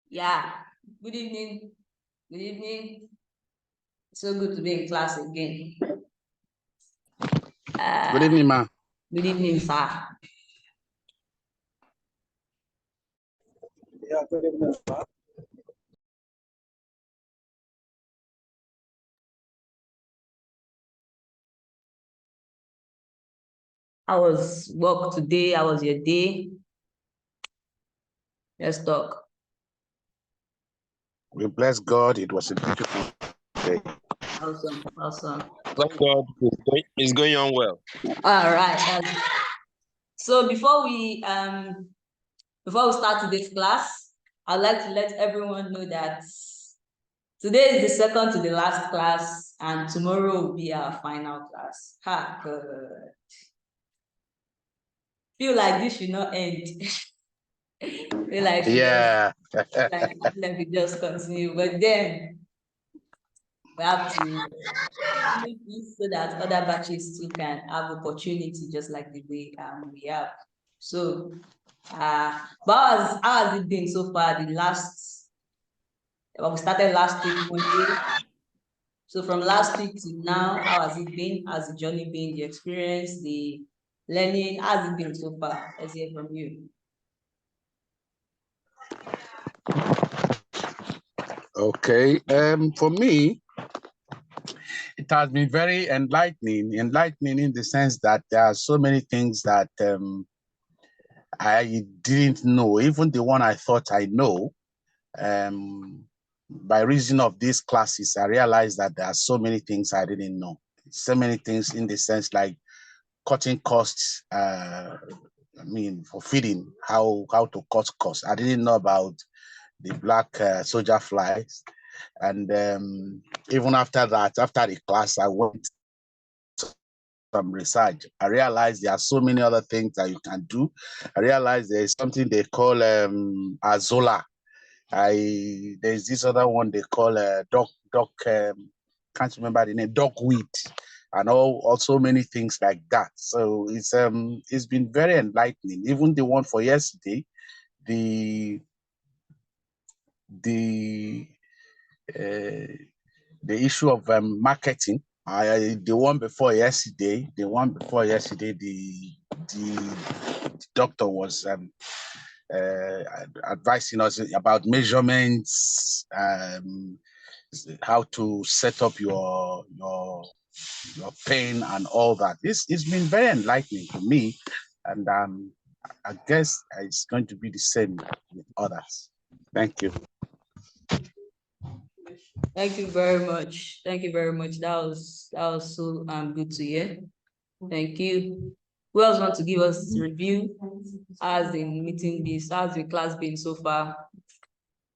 Yeah. Good evening. Good evening. So good to be in class again. Good evening, ma. Good evening, sir. Yeah, good evening, sir. How was work today? How was your day? Let's talk. We bless God. It was a beautiful day. Awesome. Awesome. Thank God, it's going on well. All right. So before we start today's class, I'd like to let everyone know that today is the second to the last class, and tomorrow will be our final class. Ha, God. Feel like this should not end. Feel like Yeah. let me just continue, but then we have to make this so that other batches too can have opportunity, just like the way we have. So, but how has it been so far? We started last week Monday. So from last week to now, how has it been? How's the journey been? The experience, the learning? How has it been so far? Let's hear from you. Okay. For me, it has been very enlightening in the sense that there are so many things that I didn't know, even the one I thought I know. By reason of these classes, I realized that there are so many things I didn't know. So many things in the sense like cutting costs, for feeding, how to cut costs. I didn't know about the black soldier flies. And even after that, after the class, I went some research. I realized there are so many other things that you can do. I realized there's something they call azola. There's this other one they call can't remember the name, duckweed, and also many things like that. So it's been very enlightening. Even the one for yesterday, the issue of marketing. The one before yesterday, the doctor was advising us about measurements, how to set up your pen and all that. It's been very enlightening to me, and I guess it's going to be the same with others. Thank you. Thank you very much. Thank you very much. That was so good to hear. Thank you. Who else want to give us a review? How's the meeting been? How's the class been so far?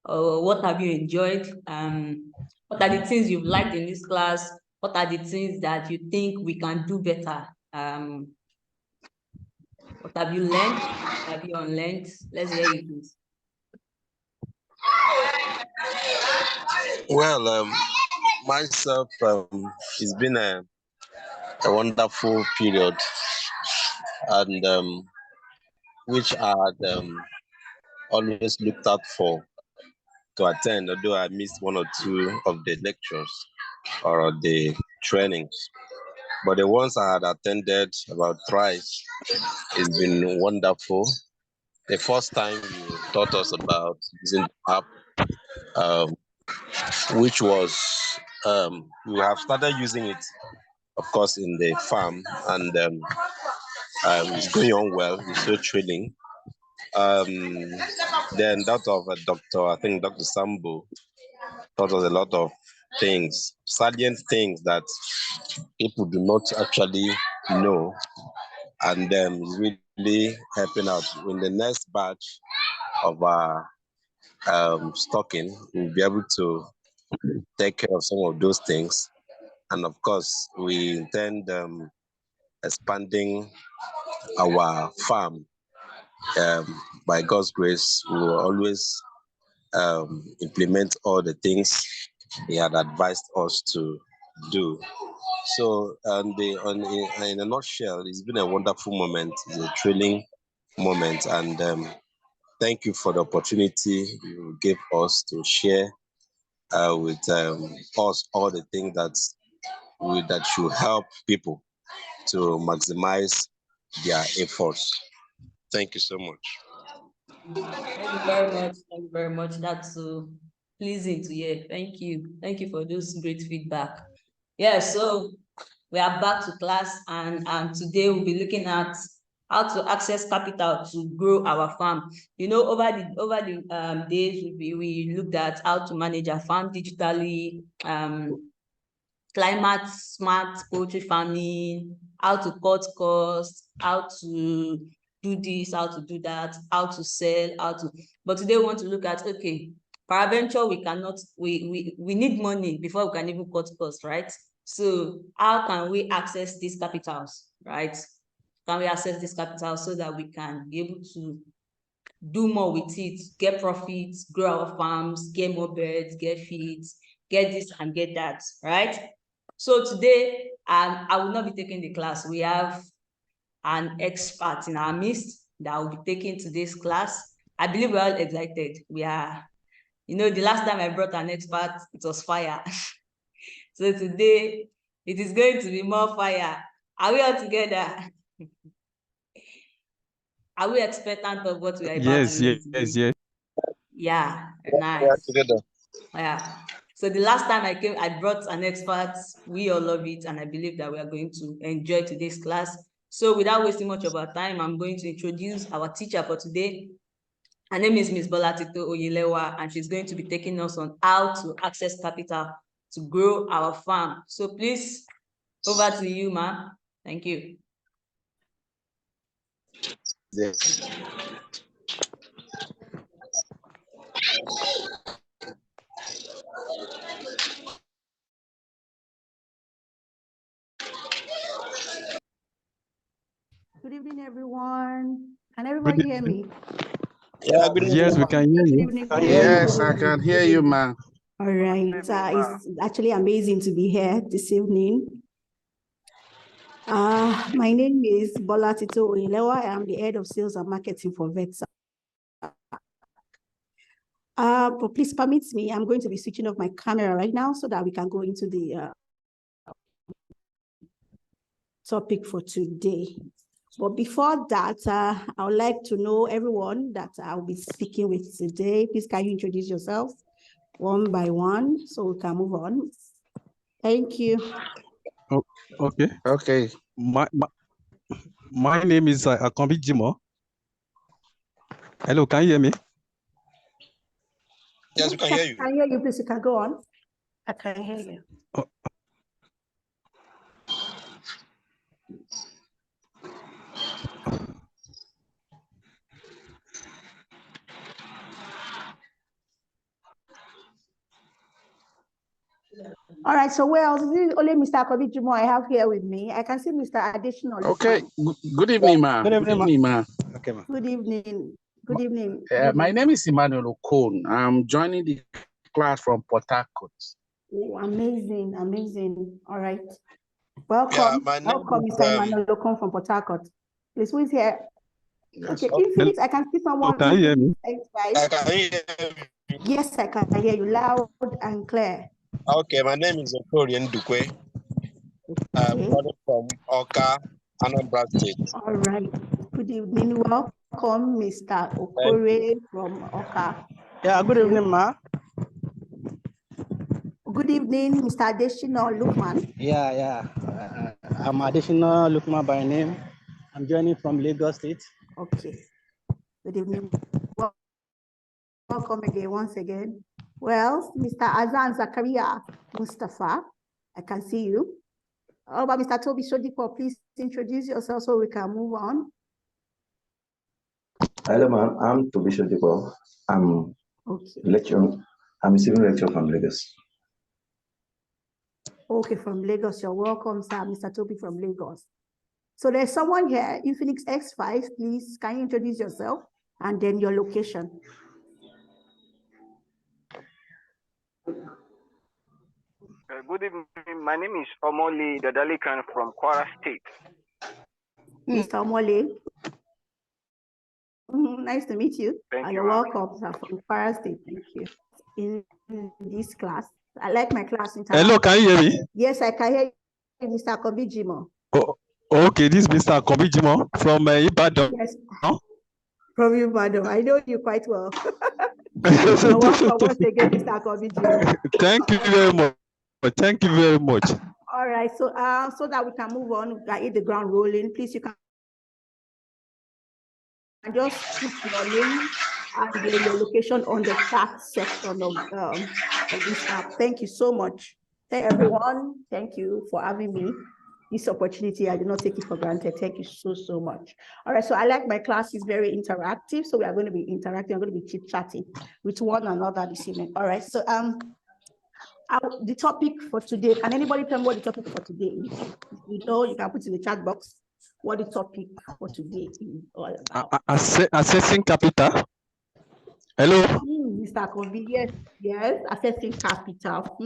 What have you enjoyed? What are the things you've liked in this class? What are the things that you think we can do better? What have you learned? What have you unlearned? Let's hear you, please. Well, myself, it's been a wonderful period, and which I had always looked out for to attend, although I missed one or two of the lectures or the trainings. But the ones I had attended about thrice, it's been wonderful. The first time you taught us about using the app, which was we have started using it, of course, in the farm, and it's going on well. We're still training. Then that of I think Dr. Sambo taught us a lot of things, salient things that people do not actually know, and really helping out. In the next batch of our stocking, we'll be able to take care of some of those things. And of course, we intend expanding our farm. By God's grace, we will always implement all the things He had advised us to do. So, in a nutshell, it's been a wonderful moment. It's a thrilling moment, and thank you for the opportunity you gave us to share with us all the things that should help people to maximize their efforts. Thank you so much. Thank you very much. Thank you very much. That's so pleasing to hear. Thank you. Thank you for those great feedback. Yeah, so we are back to class, and today we'll be looking at how to access capital to grow our farm. You know, over the days we looked at how to manage our farm digitally, climate smart poultry farming, how to cut costs, how to do this, how to do that, how to sell, but today we want to look at, okay, peradventure we cannot, we need money before we can even cut costs, right? So how can we access these capitals, right? Can we access this capital so that we can be able to do more with it, get profits, grow our farms, get more birds, get feeds, get this and get that, right? So today, I will not be taking the class. We have an expert in our midst that will be taking today's class. I believe we're all excited. We are, you know, the last time I brought an expert, it was fire. So today, it is going to be more fire. Are we all together? Are we expectant of what we are about to learn today? Yes. Yeah, We are nice. together. Yeah. So the last time I came, I brought an expert. We all love it, and I believe that we are going to enjoy today's class. So without wasting much of our time, I'm going to introduce our teacher for today. Her name is Ms. Bolatito Oyelewa, and she's going to be taking us on how to access capital to grow our farm. So please, over to you, ma'am. Thank you. Yes. Good evening, everyone. Can everybody hear me? Yeah, good evening. Yes, we can hear Good you. evening. Yes, I can hear you, ma'am. All right. It's actually amazing to be here this evening. My name is Bolatito Oyelewa. I am the head of sales and marketing for VETSA. But please permit me, I'm going to be switching off my camera right now so that we can go into the topic for today. But before that, I would like to know everyone that I'll be speaking with today. Please, can you introduce yourselves one by one so we can move on? Thank you. Oh, okay. Okay. My name is Akombi Jimo. Hello, can you hear me? Yes, we can hear you. I can hear you. Please, you can go on. I can hear you. Oh. All right, so where else? This is only Mr. Akobi Jimo I have here with me. I can see Mr. Additional. Okay. Good evening, ma'am. Good evening, ma'am. Okay, ma'am. Good evening. Good evening. My name is Emmanuel Okon. I'm joining the class from Port Harcourt. Oh, amazing, amazing. All right. Welcome. Yeah, my name Welcome, is, Mr. Emmanuel Okon from Port Harcourt. Please, who is here? Yes. Okay, Infinix, I can see someone. Can you hear me? I can hear you. Yes, I can hear you loud and clear. Okay, my name is Okorian Dukwe. I'm Okay. calling from Oka, Anambra State. All right. Good evening. Welcome, Mr. Okore from Oka. Yeah, good evening, ma. Good evening, Mr. Adeshino Lukman. Yeah. I'm Additional Lukma by name. I'm joining from Lagos State. Okay. Good evening. Welcome again, once again. Well, Mr. Azan Zakaria Mustafa, I can see you. How about Mr. Toby Shodipo? Please introduce yourself so we can move on. Hello, ma'am. I'm Toby Shodipo. I'm Okay. I'm receiving lecture from Lagos. Okay, from Lagos. You're welcome, sir. Mr. Toby from Lagos. So there's someone here, Infinix X5. Please, can you introduce yourself and then your location? Good evening. My name is Omoli Dadalikan from Kwara State. Mr. Omole. Nice to meet you. Thank you, You're ma'am. welcome, sir, from Kwara State. Thank you. In this class, I like my class in Hello, can you hear me? Yes, I can hear you, Mr. Kobijimo. Oh, okay, this is Mr. Kobijimo from Ibadan. Yes, Huh? from you, madam. I know you quite well. You're welcome once again, Mr. Kobijimo. Thank you very much. Thank you very much. All right, so so that we can move on, we can hit the ground rolling. Please, you can just put your name and your location on the chat section of this app. Thank you so much. Hey, everyone. Thank you for having me. This opportunity, I did not take it for granted. Thank you so much. All right, so I like my class is very interactive. So we are going to be interacting. I'm going to be chit-chatting with one another this evening. All right, so the topic for today, can anybody tell me what the topic for today is? If you know, you can put in the chat box what the topic for today is all about. Assessing capital. Hello. Mr. Kobe, yes, assessing capital.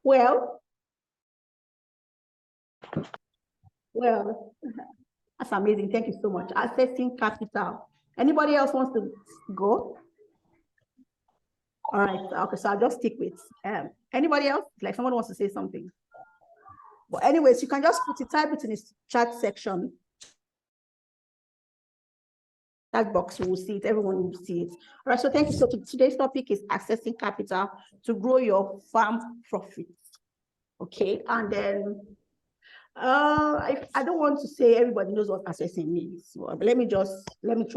Well, that's amazing. Thank you so much. Assessing capital. Anybody else wants to go? All right, okay, so I'll just stick with anybody else? Like someone wants to say something. But anyways, you can just type it in the chat section. That box, you will see it, everyone will see it. All right, so thank you. So today's topic is accessing capital to grow your farm profits. Okay, and then I don't want to say everybody knows what accessing means, but let me throw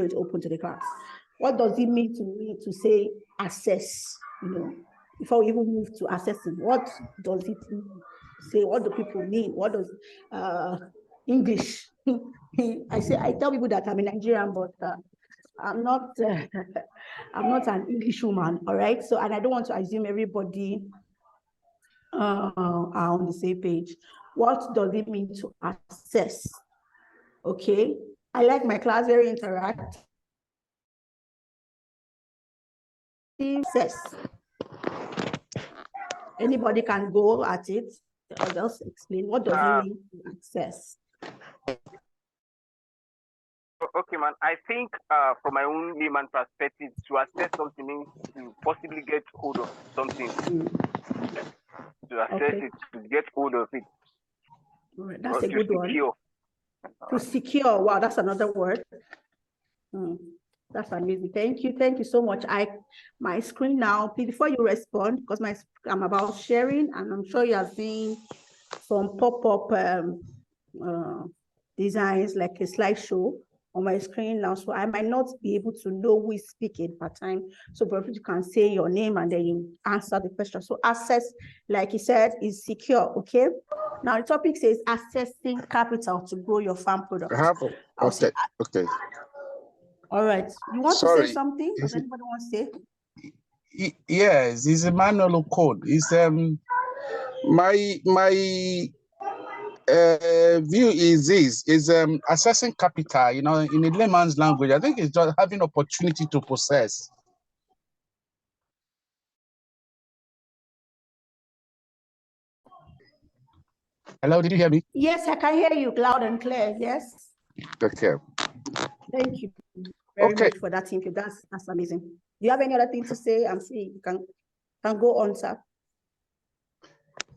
it open to the class. What does it mean to me to say assess? You know, before we even move to assessing, what does it say? What do people mean? What does English? I tell people that I'm a Nigerian, but I'm not I'm not an English woman. All right. So, and I don't want to assume everybody are on the same page. What does it mean to assess? Okay. I like my class, very interactive. Assess. Anybody can go at it. I'll just explain what does it mean to assess. Okay, man. I think from my own layman perspective, to assess something means to possibly get hold of something. To assess it, to get hold of it. Right, that's a good one. To secure. Wow, that's another word. That's amazing. Thank you so much. My screen now, please, before you respond, because I'm about sharing, and I'm sure you are seeing some pop-up designs like a slideshow on my screen now, so I might not be able to know who is speaking per time. So perhaps you can say your name and then you answer the question. So access, like he said, is secure. Okay. Now the topic says assessing capital to grow your farm products. Okay. All right. You want to say something? Does anybody want to say? Yes, it's a manual code. It's my view is this is assessing capital, you know, in a layman's language. I think it's just having opportunity to possess. Hello, did you hear me? Yes, I can hear you loud and clear. Yes. Okay. Thank you very much for that input. That's amazing. Do you have any other thing to say? I'm free. You can go on, sir.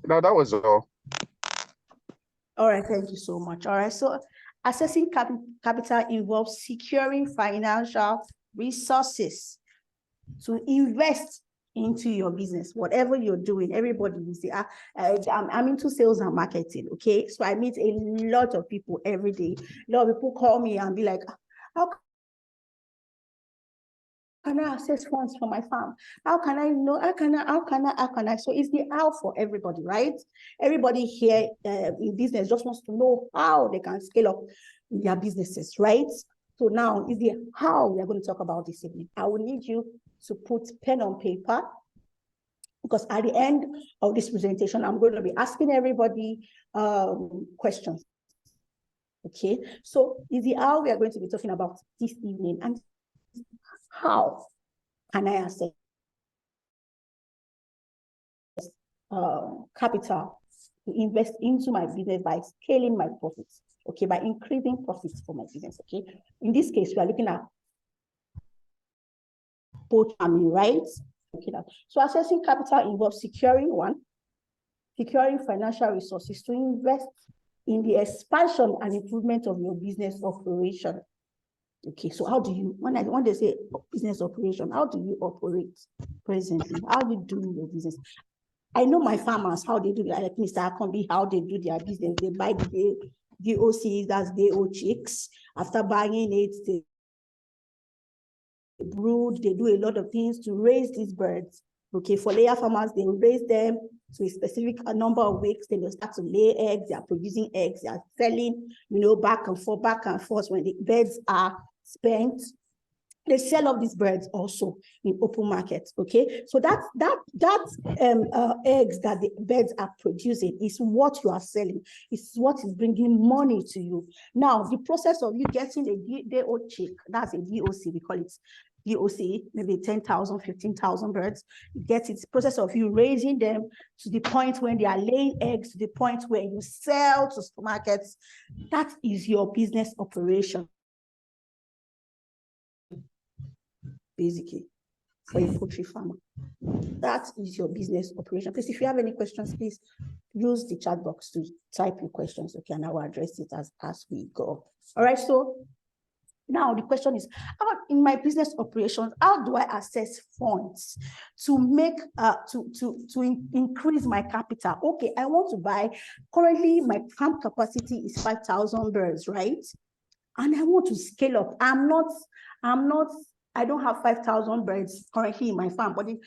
No, that was all. All right, thank you so much. All right, so assessing capital involves securing financial resources to invest into your business, whatever you're doing. Everybody will say, I'm into sales and marketing, okay? So I meet a lot of people every day. A lot of people call me and be like, how can I access funds for my farm? How can I know? How can I? So it's the how for everybody, right? Everybody here in business just wants to know how they can scale up their businesses, right? So now is the how we are going to talk about this evening. I will need you to put pen on paper, because at the end of this presentation, I'm going to be asking everybody questions. Okay, so is the how we are going to be talking about this evening, and how can I access capital to invest into my business by scaling my profits, okay, by increasing profits for my business, okay? In this case, we are looking at poultry farming, right? Okay. So accessing capital involves securing financial resources to invest in the expansion and improvement of your business operation. Okay, so how do you, when they say business operation, how do you operate presently? How do you do your business? I know my farmers, how they do their, like Mr. Akombi, how they do their business. They buy the DOCs, that's day-old chicks. After buying it, they brood, they do a lot of things to raise these birds. Okay, for layer farmers, they raise them to a specific number of weeks, then they start to lay eggs, they are producing eggs, they are selling, back and forth. When the birds are spent, they sell off these birds also in open markets. Okay, so that eggs that the birds are producing is what you are selling. It's what is bringing money to you. Now, the process of you getting a day-old chick, that's a DOC, we call it DOC, maybe 10,000, 15,000 birds. You get it. The process of you raising them to the point when they are laying eggs, to the point where you sell to supermarkets. That is your business operation, basically, for a poultry farmer. That is your business operation. Please, if you have any questions, please use the chat box to type your questions. Okay, and I will address it as we go. All right, so now the question is, in my business operations, how do I access funds to make increase my capital? Okay, I want to buy, currently my farm capacity is 5,000 birds, right? And I want to scale up. I don't have 5,000 birds currently in my farm, but the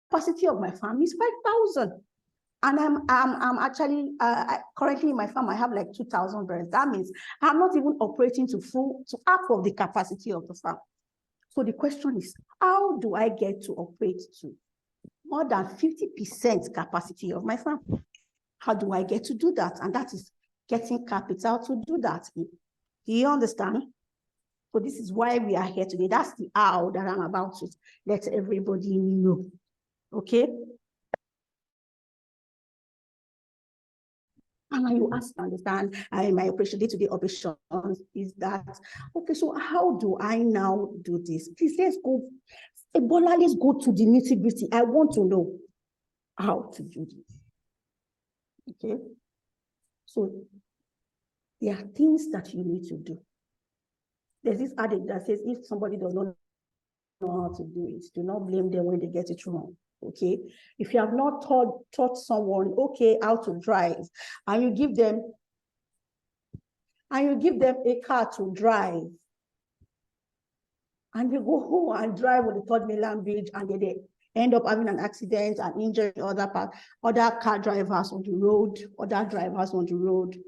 capacity of my farm is 5,000. And I'm actually currently in my farm, I have like 2,000 birds. That means I'm not even operating to half of the capacity of the farm. So the question is, how do I get to operate to more than 50% capacity of my farm? How do I get to do that? And that is getting capital to do that. Do you understand? So this is why we are here today. That's the how that I'm about to let everybody know. Okay? And you ask to understand my operation, day-to-day operations is that, okay, so how do I now do this? Please, let's go to the nitty-gritty. I want to know how to do this. Okay? So there are things that you need to do. There's this adage that says, if somebody does not know how to do it, do not blame them when they get it wrong. Okay, if you have not taught someone, okay, how to drive, and you give them a car to drive, and they go home and drive on the Third Mainland Bridge, and they end up having an accident and injuring other car drivers on the road, other drivers on the road.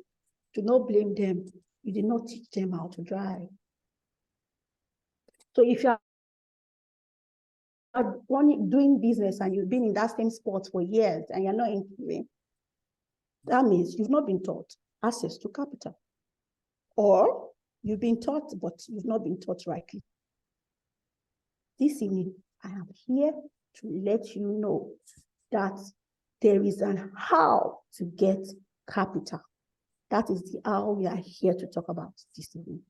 Do not blame them. You did not teach them how to drive. So if you are doing business and you've been in that same spot for years and you're not improving, that means you've not been taught access to capital. Or you've been taught, but you've not been taught rightly. This evening, I am here to let you know that there is an how to get capital. That is the how we are here to talk about this evening.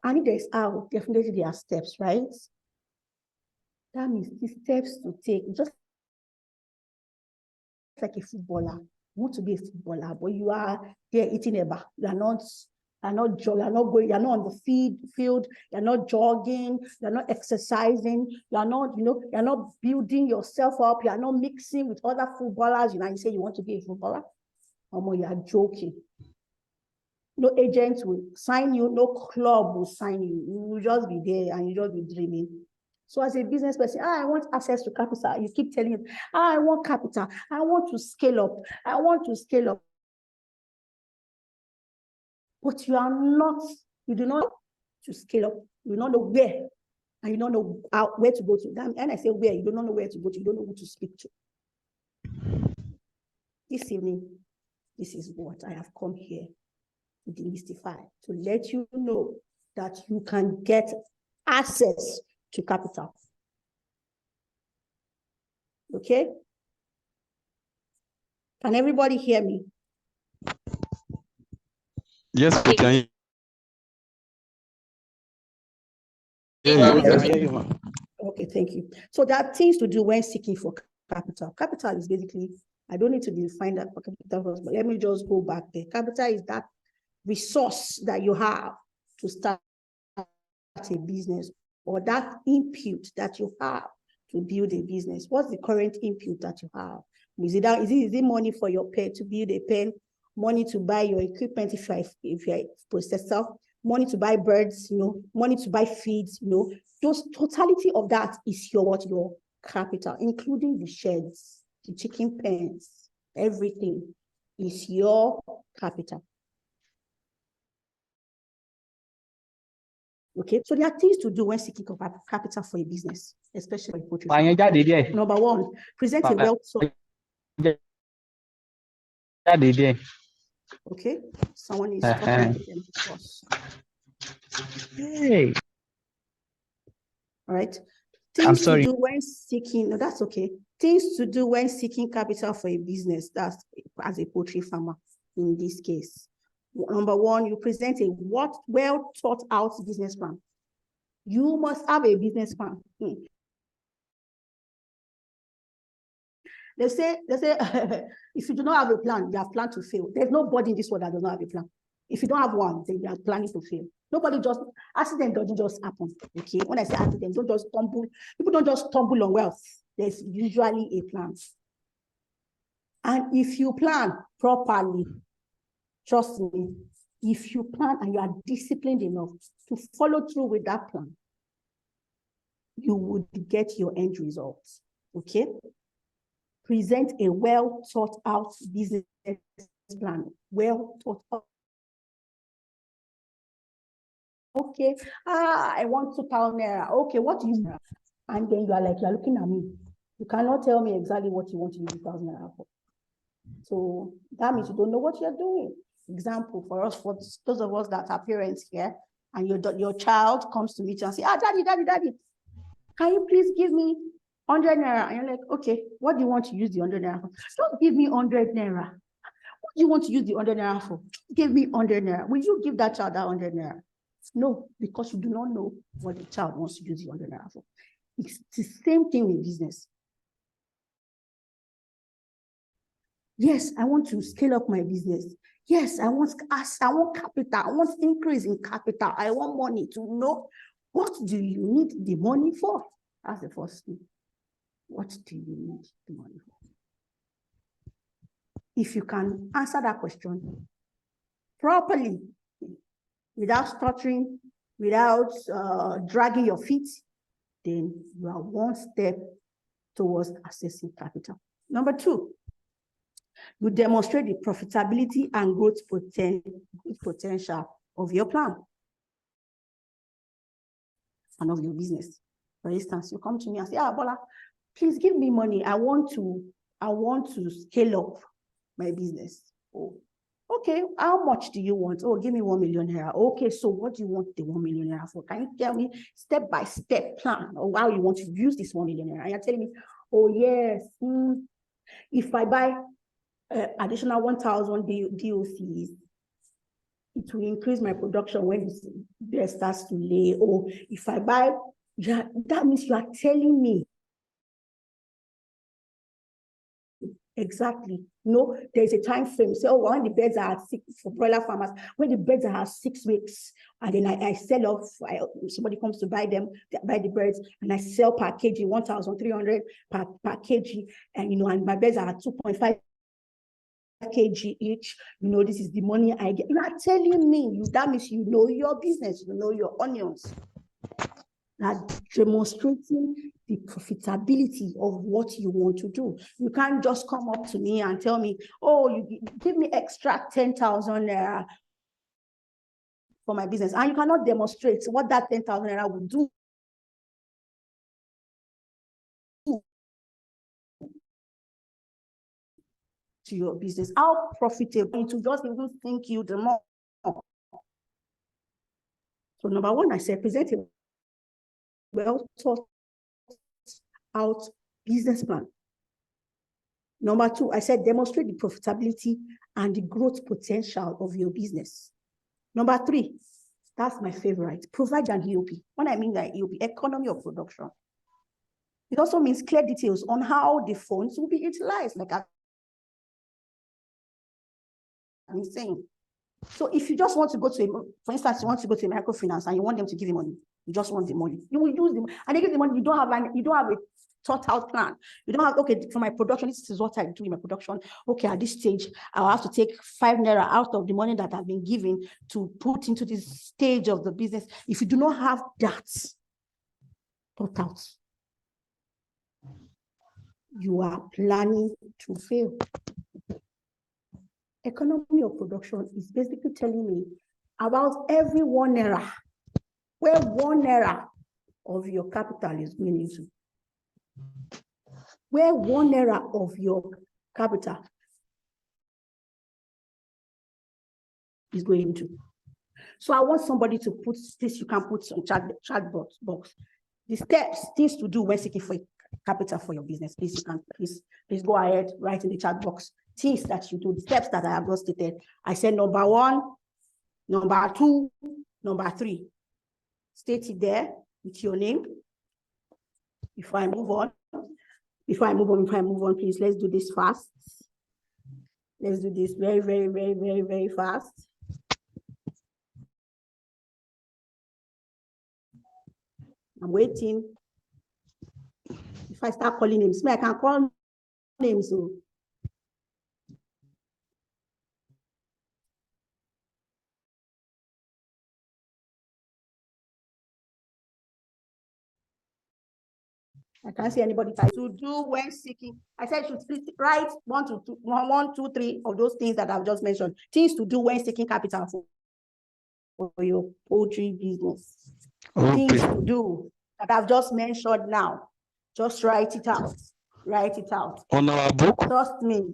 And if there's how, definitely there are steps, right? That means the steps to take, just like a footballer. You want to be a footballer, but you are there eating a bar. You are not jogging, you're not on the field, you're not jogging, you're not exercising, you're not building yourself up, you're not mixing with other footballers, you say you want to be a footballer. You are joking. No agent will sign you, no club will sign you. You will just be there and you just be dreaming. So as a business person, I want access to capital. You keep telling him, I want capital. I want to scale up. I want to scale up. But you do not to scale up. You do not know where, and you don't know where to go to. And I say where, you do not know where to go to. You don't know who to speak to. This evening, this is what I have come here to demystify, to let you know that you can get access to capital. Okay? Can everybody hear me? Yes, we can. Okay, thank you. So there are things to do when seeking for capital. Capital is basically, I don't need to define that for capital first, but let me just go back there. Capital is that resource that you have to start a business, or that input that you have to build a business. What's the current input that you have? Is it money for your pen to build a pen, money to buy your equipment if you're a processor, money to buy birds, money to buy feeds, those totality of that is your capital, including the sheds, the chicken pens, everything is your capital. Okay, so there are things to do when seeking capital for a business, especially for a poultry farm. Number one, present a well. Okay, someone is talking to them, of course. Hey. All right. Things to do when seeking, no, that's okay. Things to do when seeking capital for a business, that's as a poultry farmer in this case. Number one, you present a well thought out business plan. You must have a business plan. They say, if you do not have a plan, you have planned to fail. There's nobody in this world that does not have a plan. If you don't have one, then you are planning to fail. Accident doesn't just happen. Okay, when I say accident, don't just stumble. People don't just stumble on wealth. There's usually a plan. And if you plan properly, trust me, if you plan and you are disciplined enough to follow through with that plan, you would get your end results. Okay? Present a well thought out business plan. Well thought out. Okay, I want 2,000 naira. Okay, what do you want? And then you're looking at me. You cannot tell me exactly what you want to use 2,000 naira for. So that means you don't know what you're doing. Example for us, for those of us that are parents here, and your child comes to meet you and say, daddy, can you please give me 100 naira? And you're like, okay, what do you want to use the 100 naira for? Don't give me 100 naira. What do you want to use the 100 naira for? Give me 100 naira. Will you give that child that 100 naira? No, because you do not know what the child wants to use the 100 naira for. It's the same thing with business. Yes, I want to scale up my business. Yes, I want capital. I want increase in capital. I want money to know, what do you need the money for? That's the first thing. What do you need the money for? If you can answer that question properly, without stuttering, without dragging your feet, then you are one step towards accessing capital. Number two, you demonstrate the profitability and growth potential of your plan and of your business. For instance, you come to me and say, Bola, please give me money. I want to scale up my business. Oh, okay, how much do you want? Oh, give me 1 million naira. Okay, so what do you want the 1 million naira for? Can you tell me step-by-step plan of how you want to use this 1 million naira? And you're telling me, oh yes, if I buy additional 1,000 DOCs, it will increase my production when it starts to lay. Or if I buy, that means you are telling me exactly. No, there's a time frame. So when the birds are 6 for broiler farmers, when the birds are 6 weeks, and then I sell off, somebody comes to buy them, buy the birds, and I sell per kg 1,300 per kg, and and my birds are 2.5 kg each. This is the money I get. You are telling me, that means you know your business, you know your onions. That demonstrating the profitability of what you want to do. You can't just come up to me and tell me, oh, you give me extra 10,000 naira for my business, and you cannot demonstrate what that 10,000 naira will do to your business. How profitable it will just even think you the more. So number one, I said present a well thought out business plan. Number two, I said demonstrate the profitability and the growth potential of your business. Number three, That's my favorite. Provide an EOP. When I mean that EOP, economy of production. It also means clear details on how the funds will be utilized, like I've been saying. So if you just want to go to, for instance, you want to go to a microfinance and you want them to give you money, you just want the money. You will use them, and they give the money. You don't have a thought out plan. You don't have, okay, for my production, this is what I do in my production. Okay, at this stage, I'll have to take 5 naira out of the money that I've been given to put into this stage of the business. If you do not have that thought out, you are planning to fail. Economy of production is basically telling me about every 1 naira, where 1 naira of your capital is going into. Where 1 naira of your capital is going into. So I want somebody to put this, you can put some chat box. The steps, things to do when seeking for capital for your business. Please, you can please go ahead, write in the chat box. Things that you do, the steps that I have just stated. I said number 1, number 2, number 3. State it there with your name. Before I move on, please, let's do this fast. Let's do this very, very, very, very, very fast. I'm waiting. If I start calling names, I can call names. So. I can't see anybody to do when seeking. I said should please write 1, 2, 3 of those things that I've just mentioned. Things to do when seeking capital for your poultry business. Okay. Things to do that I've just mentioned now. Just write it out. Write it out. On our book? Trust me.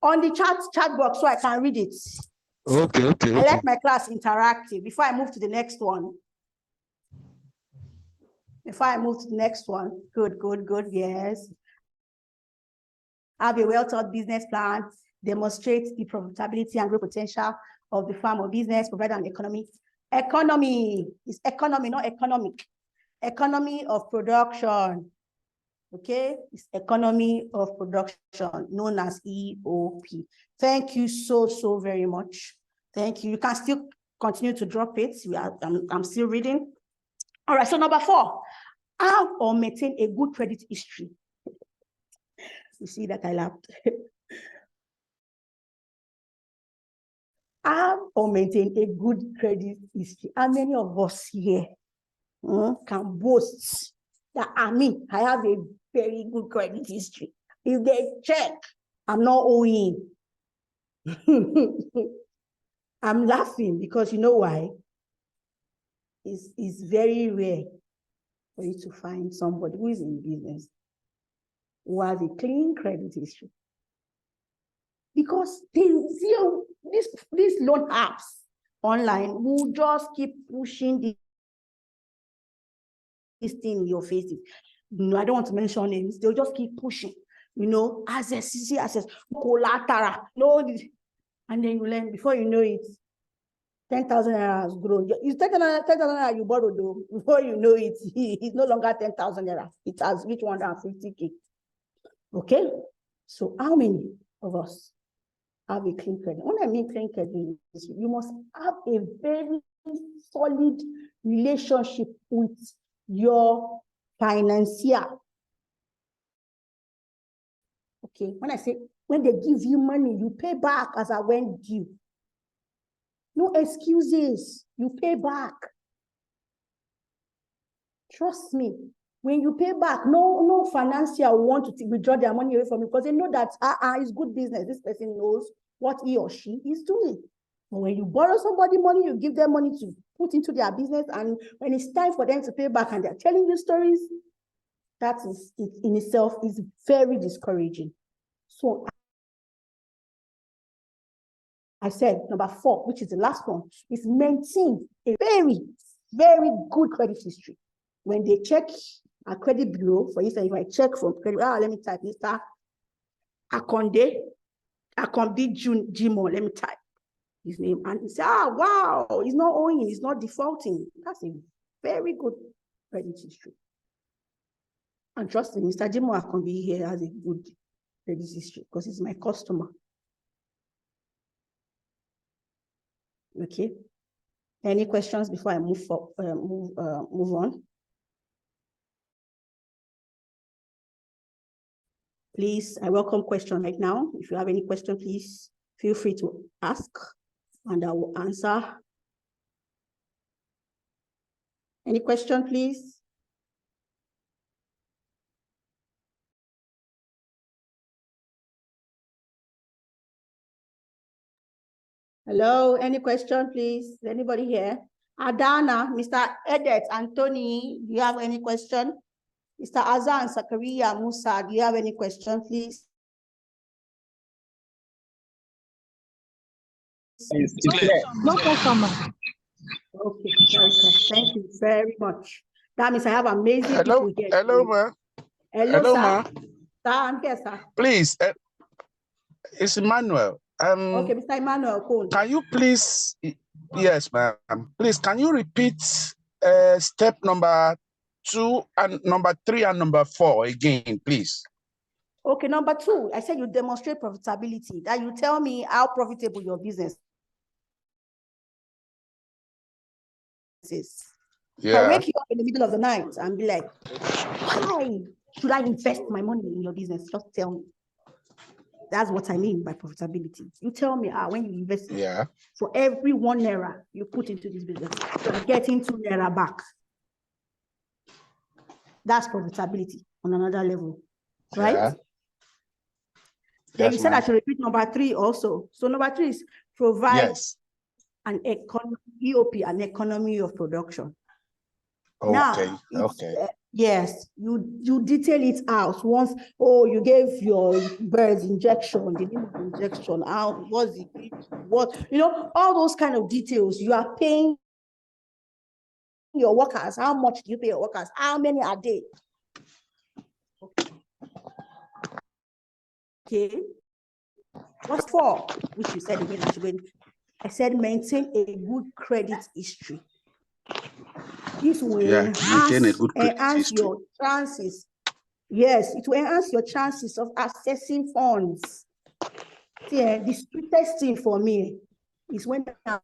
On the chat box so I can read it. Okay. I like my class interactive. Before I move to the next one. Good, yes. Have a well-thought business plan, demonstrate the profitability and growth potential of the farm or business, provide an economy. Economy is economy, not economic. Economy of production, okay? It's economy of production, known as EOP. Thank you so very much. Thank you. You can still continue to drop it. I'm still reading. All right, so number 4. Have or maintain a good credit history. You see that I laughed. Have or maintain a good credit history. How many of us here can boast that I have a very good credit history? If they check, I'm not owing. I'm laughing because you know why? It's very rare for you to find somebody who is in business who has a clean credit history. Because these loan apps online will just keep pushing this thing in your faces. No, I don't want to mention names. They'll just keep pushing, access, collateral, and then you learn, before you know it, 10,000 naira has grown. It's 10,000 naira you borrowed, though. Before you know it, it's no longer 10,000 naira. It has reached 150K. Okay? So how many of us have a clean credit? When I mean clean credit, you must have a very solid relationship with your financier. Okay? When they give you money, you pay back as I went due. No excuses. You pay back. Trust me. When you pay back, no financier will want to withdraw their money away from you because they know that it's good business. This person knows what he or she is doing. But when you borrow somebody money, you give them money to put into their business, and when it's time for them to pay back and they're telling you stories, that is it in itself is very discouraging. So I said number 4, which is the last one, is maintain a very, very good credit history. When they check a credit bureau, for instance, if I check from credit, let me type Mr. Akonde Jimo, let me type. his name, and he said, ah, wow, he's not owing, he's not defaulting. That's a very good credit history. And trust me, Mr. Jimo Akonbi here has a good credit history because he's my customer. Okay. Any questions before I move on? Please, I welcome questions right now. If you have any question, please feel free to ask and I will answer. Any question, please? Hello, any question, please? Anybody here? Adana, Mr. Edet, Anthony, do you have any question? Mr. Azan, Zakaria, Musa, do you have any question, please? No question, ma'am. Okay, very good. Thank you very much. That means I have amazing Hello, people here. hello, ma. Hello, sir. Ma. Sir, I'm here, sir. Please, it's Emmanuel. Okay, Mr. Emmanuel, cool. Can you please, yes, ma'am. Please, can you repeat step number 2 and number 3 and number 4 again, please? Okay, number 2, I said you demonstrate profitability. That you tell me how profitable your business is. Yeah. I wake you up in the middle of the night and be like, why should I invest my money in your business? Just tell me. That's what I mean by profitability. You tell me when you invest, for every 1 naira you put into this business, you're getting 2 naira back. That's profitability on another level, right? Yeah. Then you said I should repeat number 3 also. So number 3 is provide an EOP, an economy of production. Okay. Now, yes, you detail it out once. Oh, you gave your birds injection, the name of injection, how was it, what, you know, all those kind of details. You are paying your workers. How much do you pay your workers? How many are they? Okay. What's 4? Which you said again, I said maintain a good credit history. This will enhance your chances. Yes, it will enhance your chances of accessing funds. See, the sweetest thing for me is when I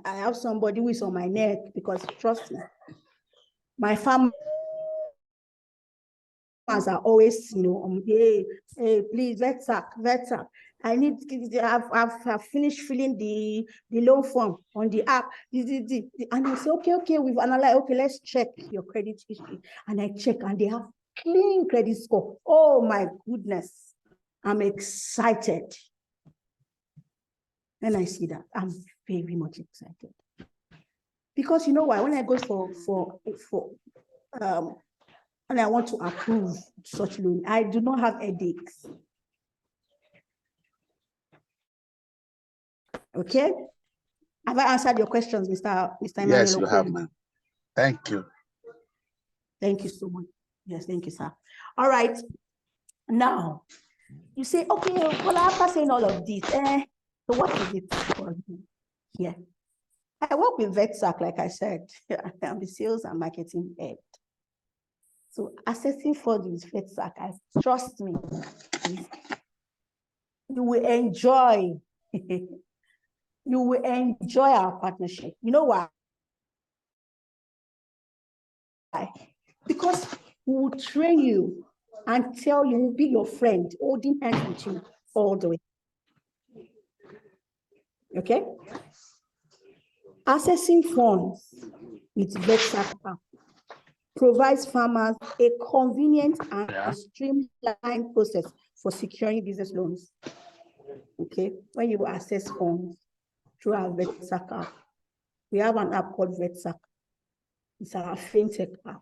have somebody who is on my neck, because trust me, my farmers are always, you know, hey, please, let's sack. I need, I've finished filling the loan form on the app. And I say, okay, we've analyzed, okay, let's check your credit history. And I check and they have clean credit score. Oh my goodness, I'm excited. When I see that, I'm very much excited. Because you know why? When I go and I want to approve such loan, I do not have headaches. Okay? Have I answered your questions, Mr. Emmanuel? Yes, you have, ma'am. Thank you. Thank you so much. Yes, thank you, sir. All right. Now, you say, okay, well, after saying all of this, so what is it for you? Yeah. I work with VetSac, like I said. I'm the sales and marketing head. So assessing for this VetSac, trust me, you will enjoy. You will enjoy our partnership. You know why? Because we will train you and tell you, we'll be your friend, holding hands with you all the way. Okay? Accessing funds with VetSac app provides farmers a convenient and streamlined process for securing business loans. Okay? When you access funds through our VetSac app, we have an app called VetSac. It's our fintech app.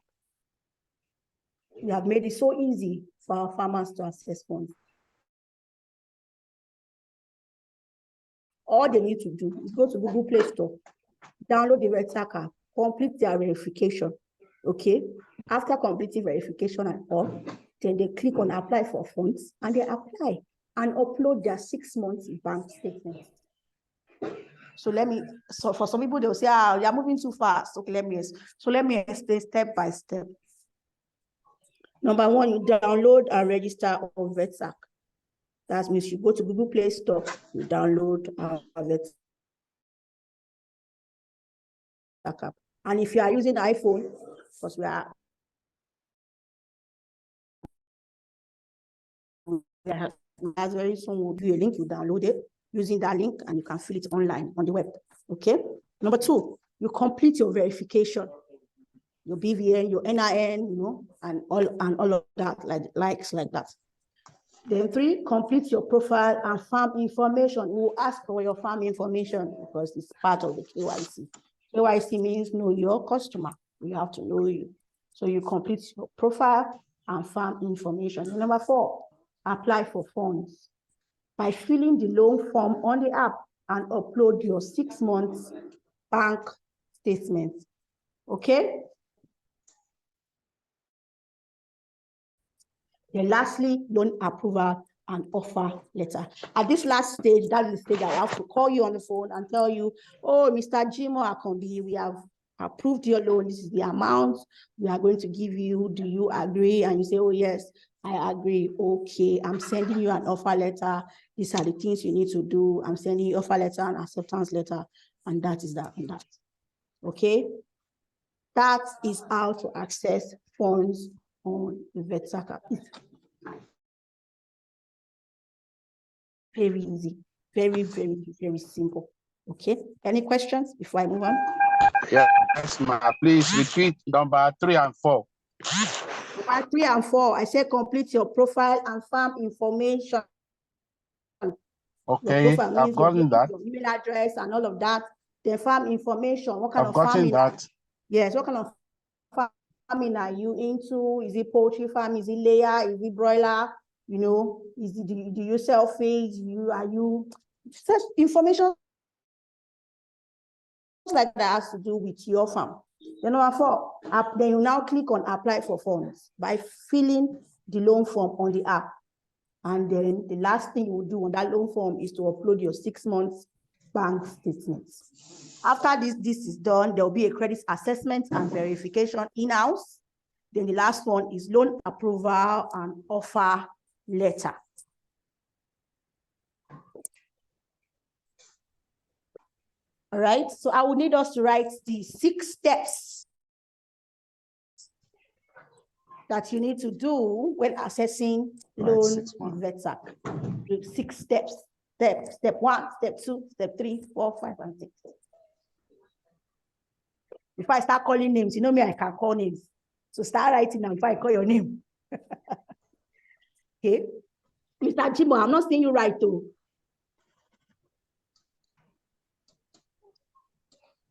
We have made it so easy for our farmers to access funds. All they need to do is go to Google Play Store, download the VetSac app, complete their verification. Okay? After completing verification and all, then they click on apply for funds and they apply and upload their 6 months bank statement. So for some people, they'll say, you're moving too fast. Okay, let me explain step by step. Number one, you download and register on VETSAC. That means you go to Google Play Store, you download our VETSAC app. And if you are using iPhone, because as very soon will give you a link, you download it using that link and you can fill it online on the web. Okay. Number two, you complete your verification, your BVN, your NIN, and all of that, like that. Then three, complete your profile and farm information. We will ask for your farm information because it's part of the KYC. KYC means know your customer. We have to know you. So you complete your profile and farm information. And number four, apply for funds by filling the loan form on the app and upload your 6 months bank statement. Okay. Then lastly, loan approval and offer letter. At this last stage, that is the stage I have to call you on the phone and tell you, oh, Mr. Jimo Akombi, we have approved your loan. This is the amount we are going to give you. Do you agree? And you say, oh, yes, I agree. Okay, I'm sending you an offer letter. These are the things you need to do. I'm sending you offer letter and acceptance letter. And that is that. Okay? That is how to access funds on the VETSAC app. Very easy, very, very, very simple. Okay. Any questions before I move on? Yes, ma. Please repeat number 3 and 4. Number 3 and 4. I said complete your profile and farm information. Okay, your profile I've gotten that. Your email address and all of that. The farm information. What kind I've of gotten farming? that. Yes. What kind of farming are you into? Is it poultry farm? Is it layer? Is it broiler? You know, do you sell feeds? Are you such information like that has to do with your farm. Then number 4, then you now click on apply for funds by filling the loan form on the app. And then the last thing you will do on that loan form is to upload your 6 months bank statements. After this is done, there will be a credit assessment and verification in-house. Then the last one is loan approval and offer letter. All right, so I will need us to write the 6 steps that you need to do when assessing loan with VETSAC. 6 steps. Step 1, step 2, step 3, 4, 5, and 6. Before I start calling names, you know me, I can call names. So start writing now before I call your name. Okay. Mr. Jimo, I'm not saying you right though.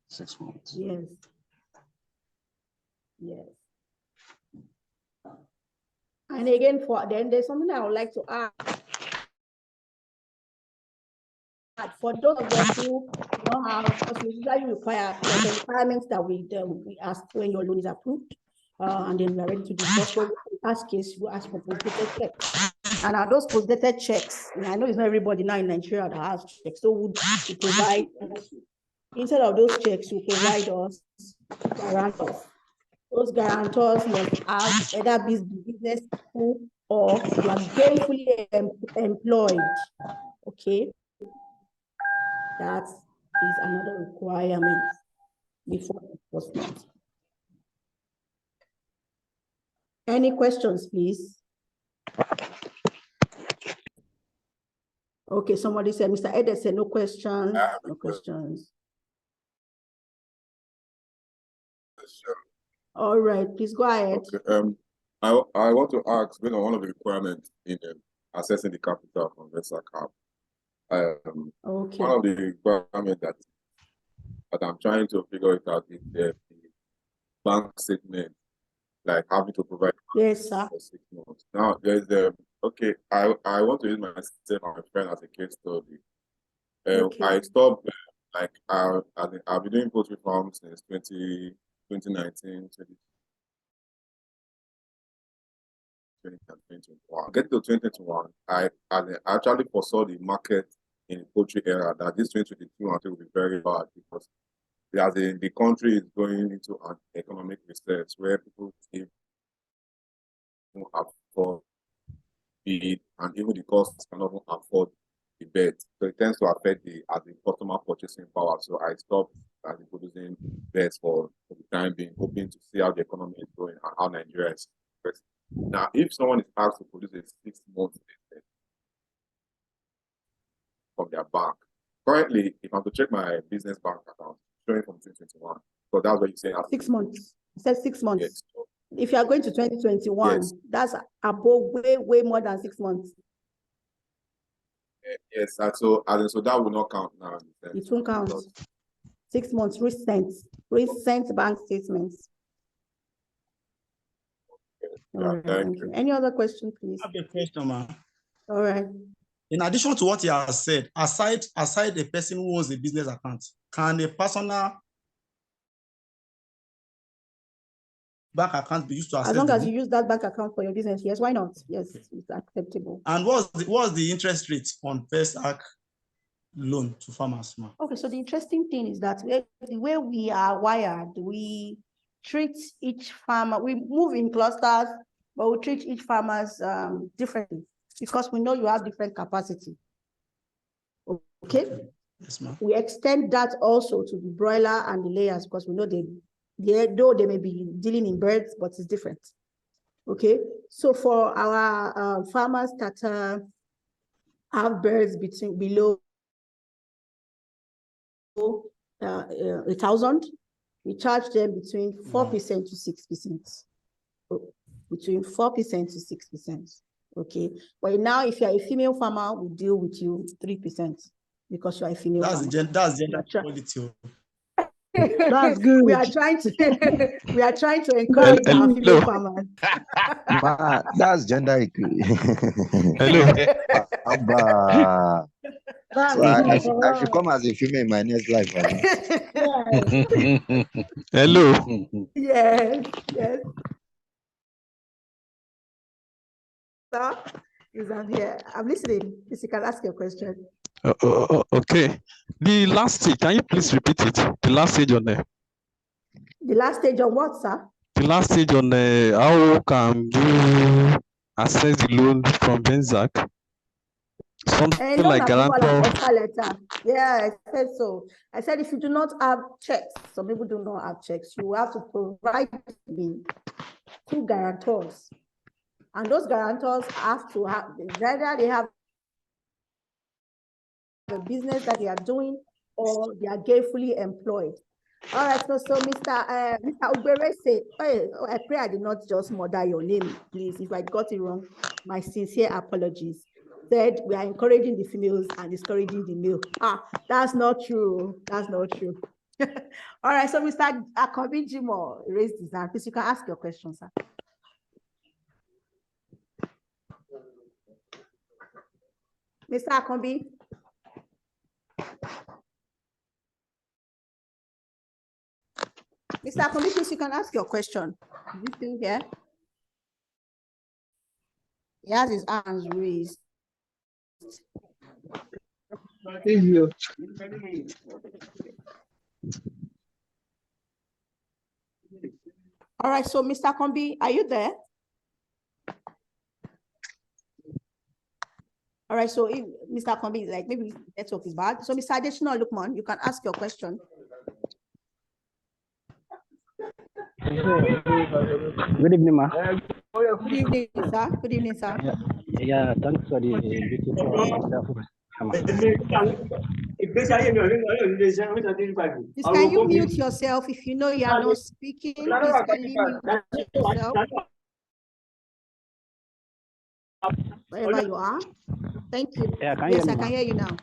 6 months. Yes. Yes. And again, then there's something I would like to add. For those of us who don't have, because we usually require the requirements that we ask when your loan is approved, and then we are ready to discuss. So in that case, we ask for post-dated checks. And those post-dated checks, and I know it's not everybody now in Nigeria that has checks, so we provide, instead of those checks, we provide us guarantors. Those guarantors must have either business people or they are gainfully employed. Okay. That is another requirement before enforcement. Any questions, please? Okay, somebody said, Mr. Ede said no questions. No questions. All right, please go ahead. Okay. I want to ask, based on one of the requirements in assessing the capital from VETSAC app. Okay. One of the requirements that I'm trying to figure it out is the bank statement, like having to provide. Yes, sir. For 6 months. Now there's okay. I want to use myself and my friend as a case study. Okay. I stopped I've been doing poultry farms since 2019. 2021. Get to 2021, I actually foresaw the market in the poultry era, that this 2022 I think will be very bad, because the country is going into an economic recession where people even afford feed, and even the costs cannot even afford the bed. So it tends to affect the customer purchasing power. So I stopped producing beds for the time being, hoping to see how the economy is going and how Nigeria is. Now, if someone is asked to produce a 6-month statement from their bank, currently, if I'm to check my business bank account, showing from 2021, so that's what you say. 6 months. It says 6 months. Yes. If you are going to 2021, yes. that's above way more than 6 months. Yes, so that will not count now. It won't count. 6 months, recent bank statements. Yeah, All right, thank you. Any other question, please? I have a question, ma'am. All right. In addition to what he has said, aside a person who owns a business account, can a personal bank account be used to access? As long as you use that bank account for your business, yes, why not? Yes, it's acceptable. And what's the interest rate on PESAC loan to farmers, ma'am? Okay, so the interesting thing is that the way we are wired, we treat each farmer, we move in clusters, but we treat each farmers differently, because we know you have different capacity. Okay. Yes, ma'am. We extend that also to the broiler and the layers, because we know though they may be dealing in birds, but it's different. Okay. So for our farmers that have birds below 1,000, we charge them between 4% to 6%. Between 4% to 6%. Okay. But now, if you're a female farmer, we deal with you 3%, because you're a female farmer. That's gender equality. That's good. We are trying to encourage our female farmers. That's gender equality. Hello. So I should come as a female in my next life. Hello. Yes. Sir, I'm here. I'm listening. If you can ask your question. Okay. The last stage, can you please repeat it? The last stage on there. The last stage on what, sir? The last stage on how can you access the loan from BENZAC? Something like guarantor. Letter. Yeah, I said so. I said if you do not have checks, some people do not have checks, you have to provide me 2 guarantors. And those guarantors have to have, either they have the business that they are doing, or they are gainfully employed. All right, so Mr. Ubere said, I pray I did not just murder your name, please. If I got it wrong, my sincere apologies. Said we are encouraging the females and discouraging the male. That's not true. That's not true. All right, so Mr. Akobi Jimo raised his hand. Please, you can ask your question, sir. Mr. Akombi. Mr. Akombi, please, you can ask your question. Is he still here? He has his hands raised. All right, so Mr. Akombi, are you there? All right, so if Mr. Akombi, like maybe network is bad. So Mr. Additional Lukman, you can ask your question. Good evening, ma. Good evening, sir. Good evening, sir. Yeah, thanks for the beautiful. Please, can you mute yourself if you know you are not speaking? Please, can you mute yourself? Wherever you are. Thank you. Yeah, yes, I can hear you now.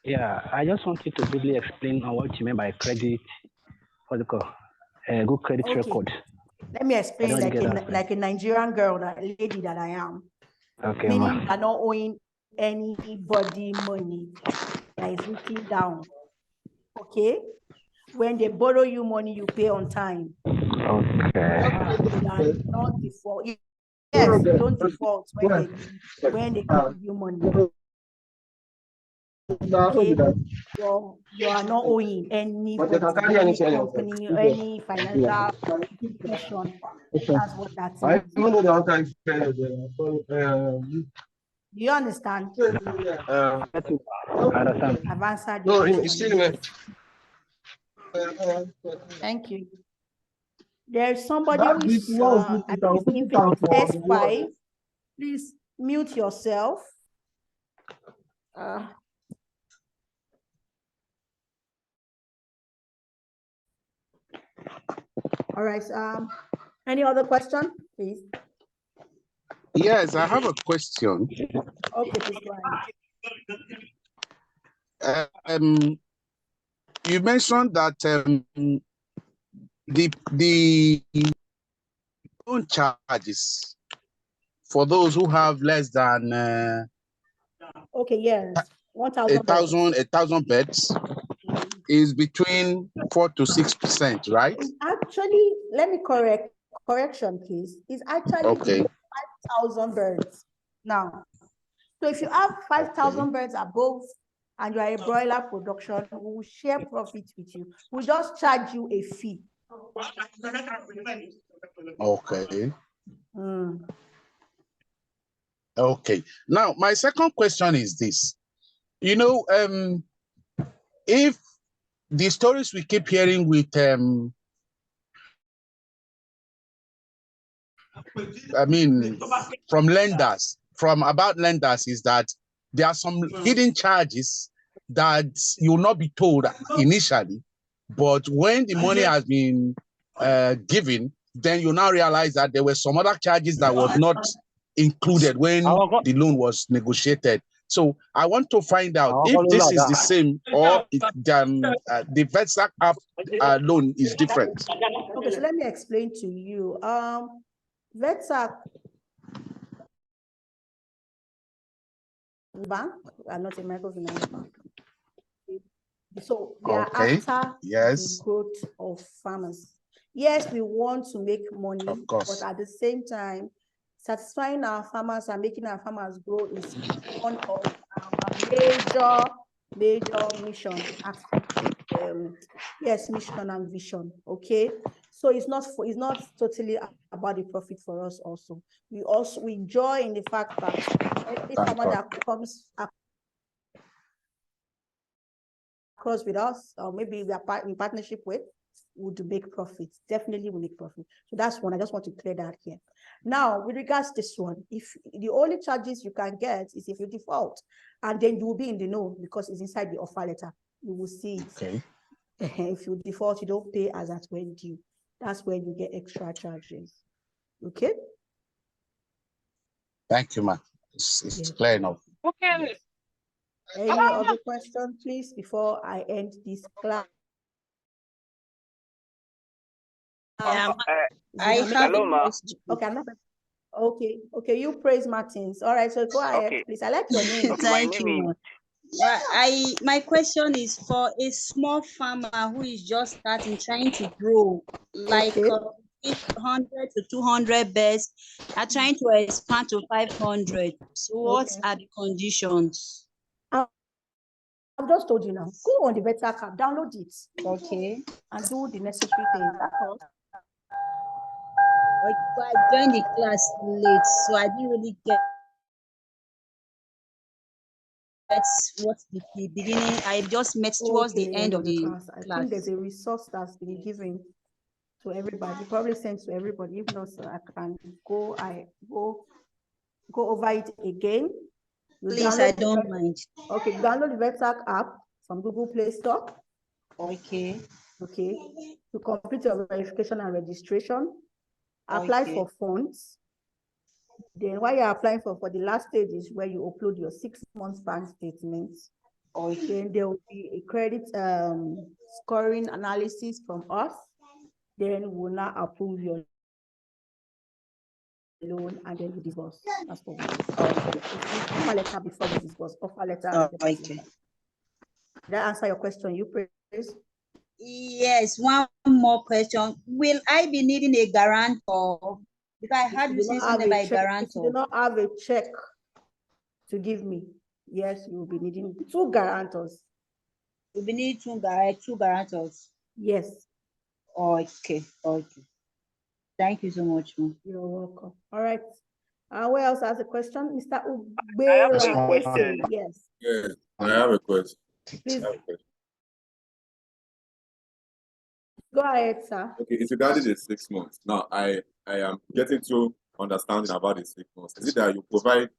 Yeah, I just want you to briefly explain on what you mean by credit, what you call a good credit record. Let me explain like a Nigerian girl, that lady that I am. Okay, meaning you are not owing anybody money that is written down. Okay? When they borrow you money, you pay on time. Okay. Don't default. Yes, don't default when they give you money. Okay, you are not owing any company, any financial institution. That's what that means. Do you understand? I've answered you. Thank you. There's somebody who is, I think it's S5. Please mute yourself. All right. Any other question, please? Yes, I have a question. Okay, please go ahead. You mentioned that the loan charges for those who have less than okay, yes, 1,000 beds is between 4 to 6%, right? Actually, let me correction, please. It's actually okay. 5,000 birds now. So if you have 5,000 birds above and you are a broiler production, we will share profits with you. We'll just charge you a fee. Okay. Okay. Now, my second question is this. You know, if the stories we keep hearing with from lenders, about lenders, is that there are some hidden charges that you will not be told initially, but when the money has been given, then you now realize that there were some other charges that was not included when the loan was negotiated. So I want to find out if this is the same or the VETSAC app loan is different. Okay, so let me explain to you. VETSAC bank are not a microfinance bank. So we are after the growth of farmers. Yes, we want to make money, but at the same time, satisfying our farmers and making our farmers grow is one of our major mission. Yes, mission and vision. Okay, so it's not totally about the profit for us. Also, we joy in the fact that every farmer that comes across with us, or maybe we are in partnership with, would make profits. Definitely will make profit. So that's one. I just want to clear that here. Now, with regards to this one, if the only charges you can get is if you default, and then you will be in the know because it's inside the offer letter. You will see it. Okay. If you default, you don't pay as at when due. That's when you get extra charges. Okay. Thank you, ma'am. It's clear enough. Okay. Any other question, please, before I end this class? I have hello, ma. Okay, okay, you praise Martins. All right, so go ahead, please. I like your name. Thank you. My question is for a small farmer who is just starting, trying to grow, like 100 to 200 birds, are trying to expand to 500. So what are the conditions? I've just told you now. Go on the VETSAC app, download it. Okay. And do the necessary things. That's all. I joined the class late, so I didn't really get what's the beginning. I just met towards the end of the class. I think there's a resource that's been given to everybody, probably sent to everybody. If not, so I can go over it again. Please, I don't mind. Okay, download the VETSAC app from Google Play Store. Okay. Okay. To complete your verification and registration, apply for funds. Then while you're applying for the last stage is where you upload your 6 months bank statements. Then there will be a credit scoring analysis from us. Then we'll now approve your loan and then you disburse. That's what we do. Offer letter before you disburse. Offer letter. Okay. Did that answer your question? You praise? Yes. One more question. Will I be needing a guarantor? Because I had you say something about a guarantor. If you do not have a check to give me, Yes, you will be needing 2 guarantors. You'll be needing 2 guarantors. Yes. Okay. Thank you so much, ma'am. You're welcome. All right. Who else has a question? Mr. I have a question. Yes. Yes, I have a question. Please. Go ahead, sir. Okay, it's regarding the 6 months. Now, I am getting to understanding about the 6 months. Is it that you provide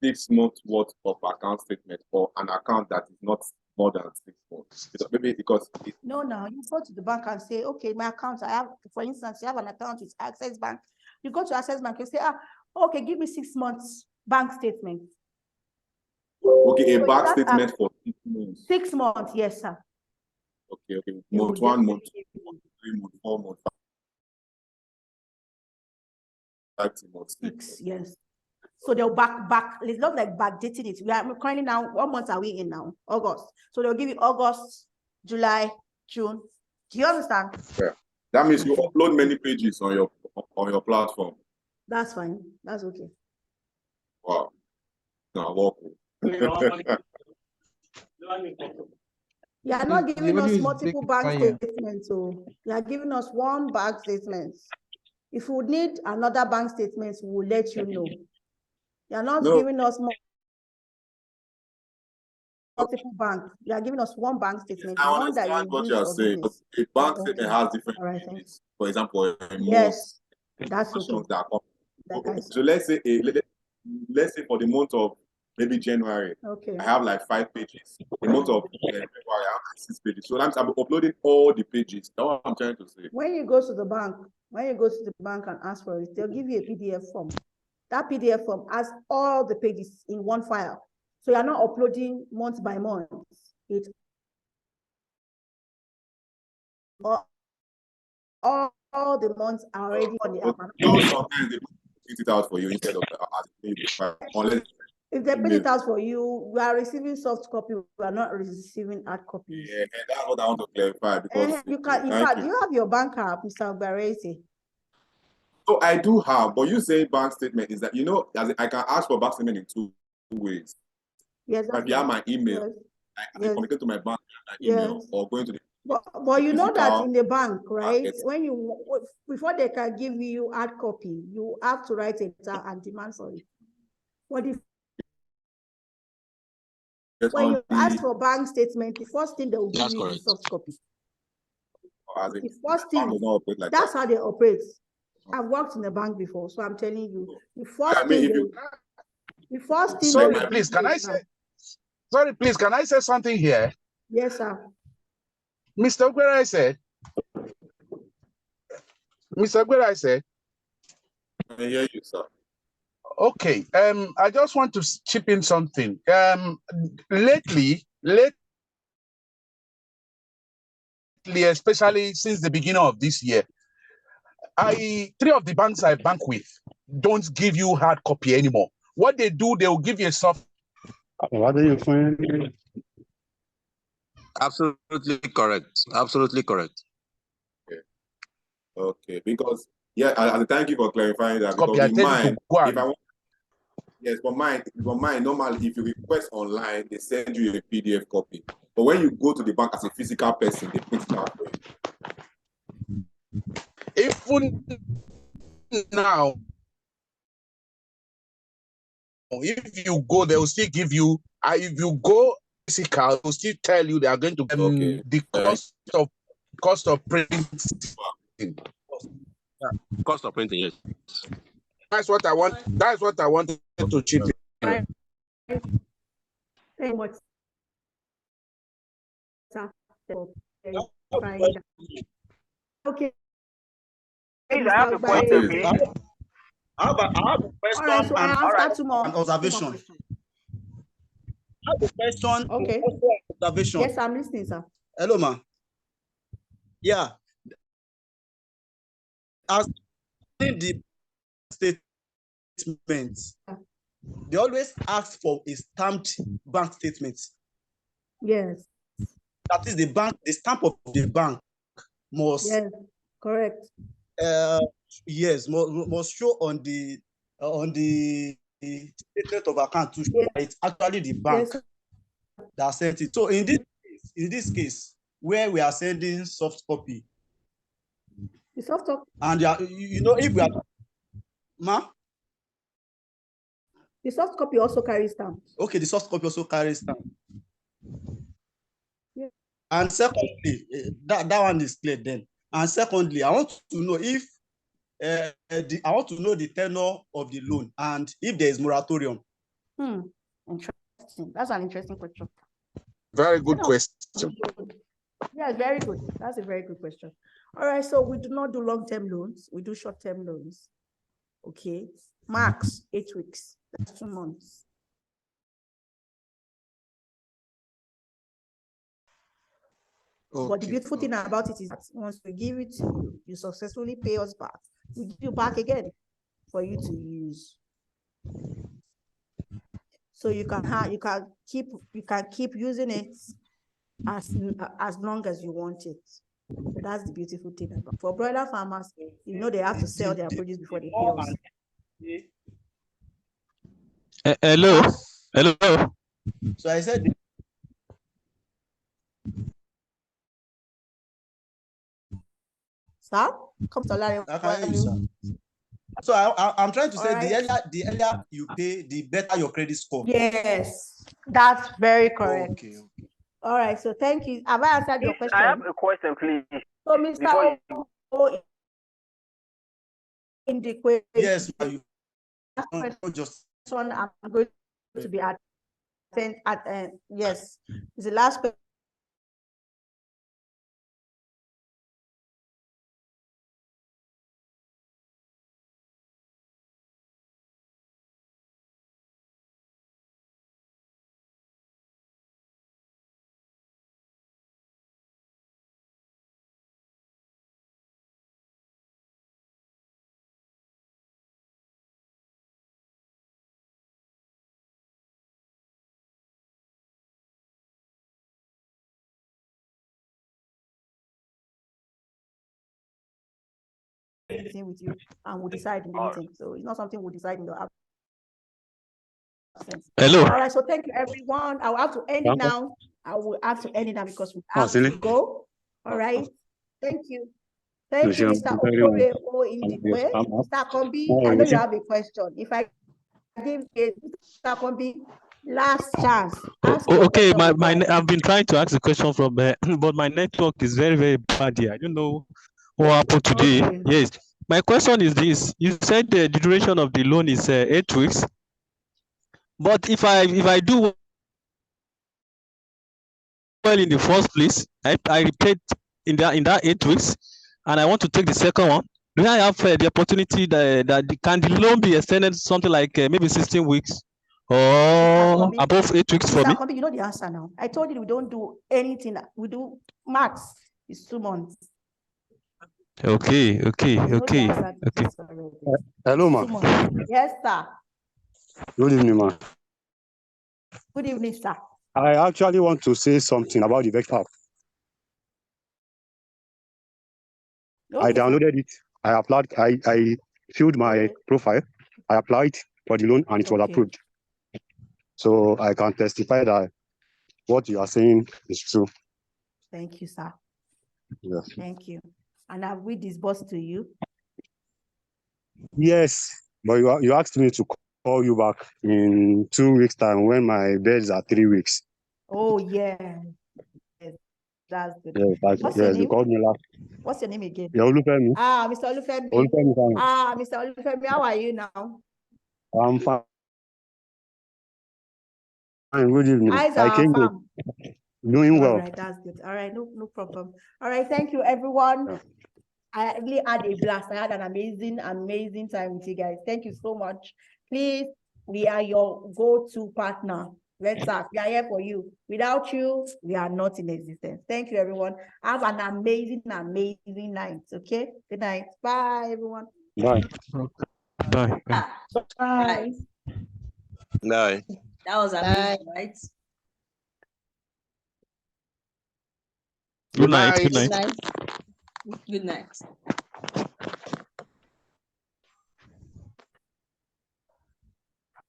6 months worth of account statement or an account that is not more than 6 months? Because No, you go to the bank and say, okay, my account, I have, for instance, you have an account with Access Bank. You go to Access Bank and say, okay, give me 6 months bank statement. Okay, a bank statement for 6 months. 6 months, yes, sir. Okay. Month 1, month 2, month 3, month 4, month 5, 6, yes. So they'll back. It's not like backdating it. We are currently now. What month are we in now? August. So they'll give you August, July, June. Do you understand? Yeah. That means you upload many pages on your platform. That's fine. That's okay. Wow. Now, welcome. You are not giving us multiple bank statements, so you are giving us 1 bank statement. If we need another bank statement, we will let you know. You are not giving us multiple bank. You are giving us 1 bank statement. I understand what you are saying. A bank statement has different pages. For example, a yes, that's okay. So let's say for the month of maybe January, I have like 5 pages. The month of February, I have 6 pages. So I'm uploading all the pages. That's what I'm trying to say. When you go to the bank, and ask for it, they'll give you a PDF form. That PDF form has all the pages in 1 file. So you're not uploading month by month. It's all the months are already on the app. Sometimes they print it out for you instead of unless if they print it out for you, we are receiving soft copy. We are not receiving hard copies. Yeah, that's what I want to clarify because you can. In fact, you have your bank app, Mr. Baresi. So I do have, but you say bank statement is that I can ask for bank statement in 2 ways. Yes, if you have my email, I can communicate to my bank email or going to the. But you know that in the bank, right? When before they can give you hard copy, you have to write it down and demand for it. When you ask for bank statement, the first thing they will give you is soft copy. The first thing, that's how they operate. I've worked in a bank before, so I'm telling you, the first thing. Sorry, please, can I say? Sorry, please, can I say something here? Yes, sir. Mr. Ogbera, I said. I hear you, sir. Okay. I just want to chip in something. Lately, especially since the beginning of this year, 3 of the banks I bank with don't give you hard copy anymore. What they do, they will give you a soft. What are you finding? Absolutely correct. Absolutely correct. Okay. Because I thank you for clarifying that. Copy. Because I tell you to go if I want, yes, for mine, normally if you request online, they send you a PDF copy. But when you go to the bank as a physical person, they print it out for you. Even now, if you go, they will still give you. If you go physical, they'll still tell you they are going to the cost of printing. Cost of printing, yes. That's what I want. That's what I wanted to chip in. Very much. Okay. Please, I have a question, please. I have a question. All right, so I answer tomorrow. An observation. I have a question. Okay. Observation. Yes, I'm listening, sir. Hello, ma. Yeah. As the statement, they always ask for a stamped bank statement. Yes. That is the stamp of the bank must. Yes, correct. Yes, must show on the statement of account to show that it's actually the bank that sent it. So in this case, where we are sending soft copy, the soft copy, and if we are, the soft copy also carries stamp. Okay, the soft copy also carries stamp. Yeah. And secondly, that one is clear then. And secondly, I want to know if I want to know the tenure of the loan and if there is moratorium. Interesting. That's an interesting question. Very good question. Yeah, very good. That's a very good question. All right, so we do not do long-term loans. We do short-term loans. Okay, max 8 weeks. That's 2 months. Okay. But the beautiful thing about it is that once we give it to you, you successfully pay us back. We give you back again for you to use. So you can keep using it as long as you want it. That's the beautiful thing about. For broiler farmers, they have to sell their produce before they pay us. Hello. Hello. So I said. Sir, come to Larry. So I'm trying to say, the earlier you pay, the better your credit score. Yes, that's very correct. Okay. All right, so thank you. Have I answered your question? I have a question, please. So, Mr. In the question, yes, just one I'm going to be at yes, it's the last question. With you and we'll decide in the meeting. So it's not something we'll decide in the absence. Hello. All right, so thank you everyone. I will have to end it now. I will have to end it now because we have to go. All right. Thank you. Thank you, Mr. Okore Indikwe. Mr. Kombi, I know you have a question. If I give Mr. Kombi last chance. Okay, I've been trying to ask the question from but my network is very, very bad here. I don't know what happened today. Okay. Yes. My question is this. You said the duration of the loan is 8 weeks. But if I do well in the first place, I paid in that 8 weeks, and I want to take the second one, do I have the opportunity that can the loan be extended something like maybe 16 weeks or above 8 weeks for me? You know the answer now. I told you we don't do anything. We do max is 2 months. Okay. Hello, ma. Yes, sir. Good evening, ma. Good evening, sir. I actually want to say something about the vector. Okay. I downloaded it. I applied. I filled my profile. I applied for the loan and it was approved. So I can testify that what you are saying is true. Thank you, sir. Yes. Thank you. And have we disbursed to you? Yes, but you asked me to call you back in 2 weeks' time when my birds are 3 weeks. Oh, yeah. Yes, that's good. Yes, you called me last. What's your name again? Yeah, Olufemi. Mr. Olufemi. Mr. Olufemi, how are you now? I'm fine. Good evening. I came doing well. All right, that's good. All right, no problem. All right, thank you, everyone. Yeah. I really had a blast. I had an amazing time with you guys. Thank you so much. Please, we are your go-to partner. Let's talk. We are here for you. Without you, we are not in existence. Thank you, everyone. Have an amazing night. Okay? Good night. Bye, everyone. Bye. Bye. Bye. No. That was amazing, right? Good night. Good night.